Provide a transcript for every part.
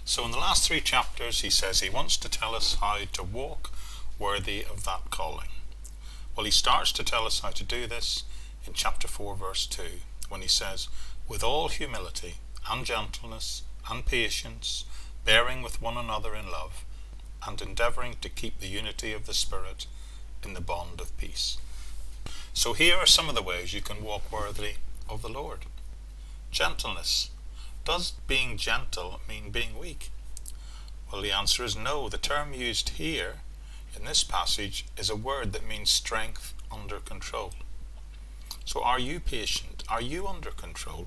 So in the last 3 chapters he says he wants to tell us how to walk worthy of that calling. Well, he starts to tell us how to do this in chapter 4 verse 2 when he says, with all humility and gentleness and patience, bearing with one another in love, and endeavouring to keep the unity of the Spirit in the bond of peace. So here are some of the ways you can walk worthy of the Lord. Gentleness. Does being gentle mean being weak? Well, the answer is no. The term used here in this passage is a word that means strength under control. So are you patient? Are you under control?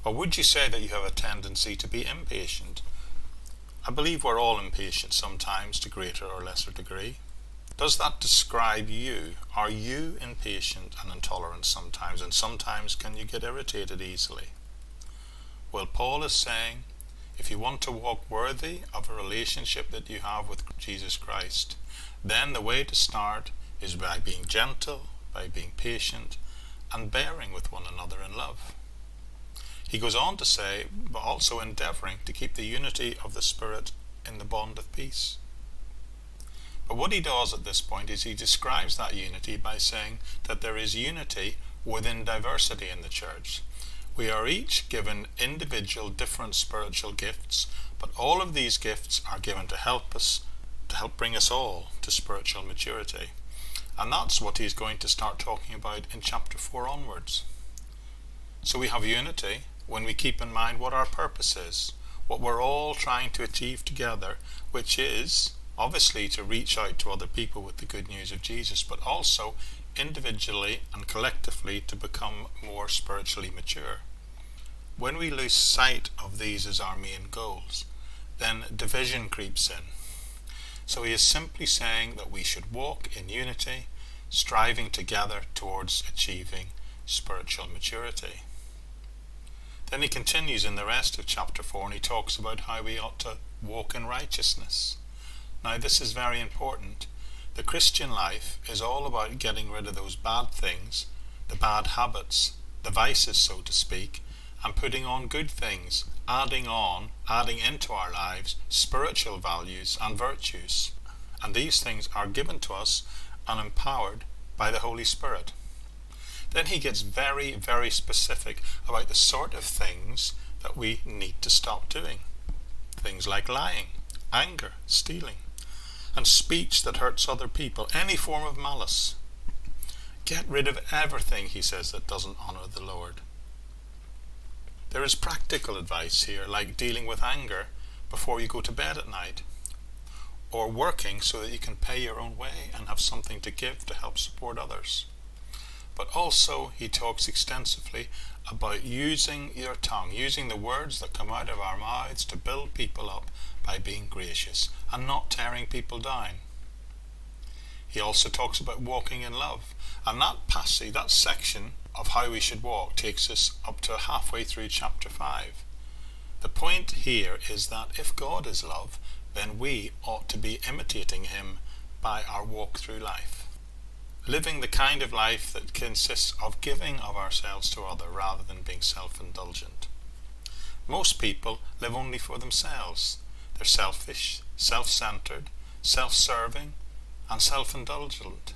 Or would you say that you have a tendency to be impatient? I believe we're all impatient sometimes to greater or lesser degree. Does that describe you? Are you impatient and intolerant sometimes? And sometimes can you get irritated easily? Well, Paul is saying, if you want to walk worthy of a relationship that you have with Jesus Christ, then the way to start is by being gentle, by being patient, and bearing with one another in love. He goes on to say, but also endeavouring to keep the unity of the Spirit in the bond of peace. But what he does at this point is he describes that unity by saying that there is unity within diversity in the church. We are each given individual different spiritual gifts, but all of these gifts are given to help bring us all to spiritual maturity. And that's what he's going to start talking about in chapter 4 onwards. So we have unity when we keep in mind what our purpose is, what we're all trying to achieve together, which is obviously to reach out to other people with the good news of Jesus, but also individually and collectively to become more spiritually mature. When we lose sight of these as our main goals, then division creeps in. So he is simply saying that we should walk in unity, striving together towards achieving spiritual maturity. Then he continues in the rest of chapter 4 and he talks about how we ought to walk in righteousness. Now this is very important. The Christian life is all about getting rid of those bad things, the bad habits, the vices so to speak, and putting on good things, adding into our lives spiritual values and virtues. And these things are given to us and empowered by the Holy Spirit. Then he gets very, very specific about the sort of things that we need to stop doing. Things like lying, anger, stealing, and speech that hurts other people, any form of malice. Get rid of everything, he says, that doesn't honour the Lord. There is practical advice here, like dealing with anger before you go to bed at night, or working so that you can pay your own way and have something to give to help support others. But also he talks extensively about using your tongue, using the words that come out of our mouths to build people up by being gracious and not tearing people down. He also talks about walking in love, and that passage, that section of how we should walk takes us up to halfway through chapter 5. The point here is that if God is love, then we ought to be imitating him by our walk through life. Living the kind of life that consists of giving of ourselves to others rather than being self-indulgent. Most people live only for themselves. They're selfish, self-centered, self-serving, and self-indulgent.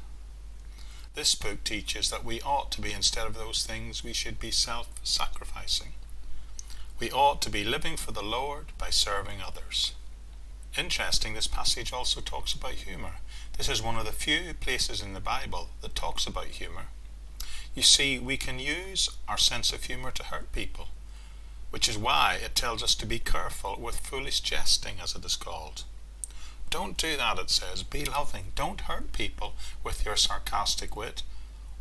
This book teaches that we ought to be, instead of those things, we should be self-sacrificing. We ought to be living for the Lord by serving others. Interesting, this passage also talks about humour. This is one of the few places in the Bible that talks about humour. You see, we can use our sense of humour to hurt people, which is why it tells us to be careful with foolish jesting, as it is called. Don't do that, it says. Be loving. Don't hurt people with your sarcastic wit,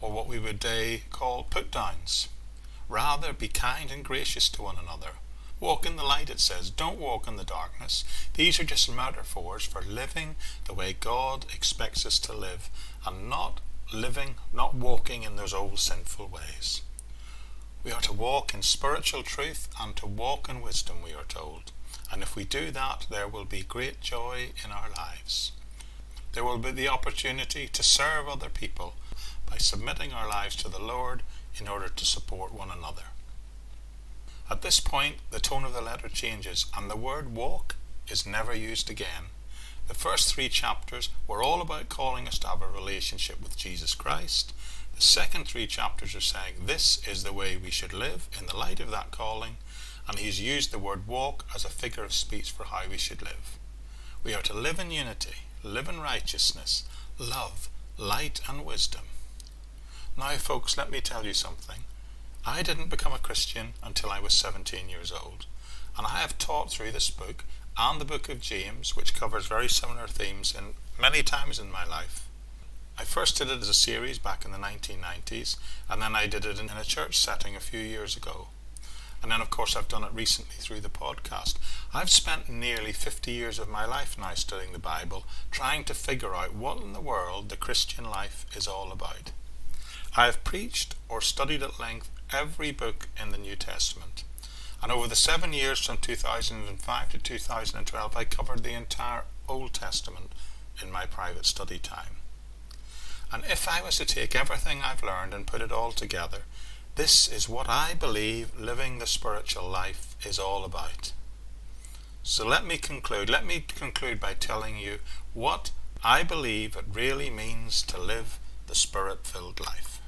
or what we would today call put-downs. Rather, be kind and gracious to one another. Walk in the light, it says. Don't walk in the darkness. These are just metaphors for living the way God expects us to live, and not walking in those old sinful ways. We are to walk in spiritual truth and to walk in wisdom, we are told. And if we do that, there will be great joy in our lives. There will be the opportunity to serve other people by submitting our lives to the Lord in order to support one another. At this point, the tone of the letter changes, and the word walk is never used again. The first 3 chapters were all about calling us to have a relationship with Jesus Christ. The second 3 chapters are saying this is the way we should live in the light of that calling, and he's used the word walk as a figure of speech for how we should live. We are to live in unity, live in righteousness, love, light and wisdom. Now folks, let me tell you something. I didn't become a Christian until I was 17 years old, and I have taught through this book and the book of James, which covers very similar themes in many times in my life. I first did it as a series back in the 1990s, and then I did it in a church setting a few years ago. And then of course I've done it recently through the podcast. I've spent nearly 50 years of my life now studying the Bible, trying to figure out what in the world the Christian life is all about. I have preached or studied at length every book in the New Testament. And over the 7 years from 2005 to 2012, I covered the entire Old Testament in my private study time. And if I was to take everything I've learned and put it all together, this is what I believe living the spiritual life is all about. So let me conclude by telling you what I believe it really means to live the Spirit-filled life.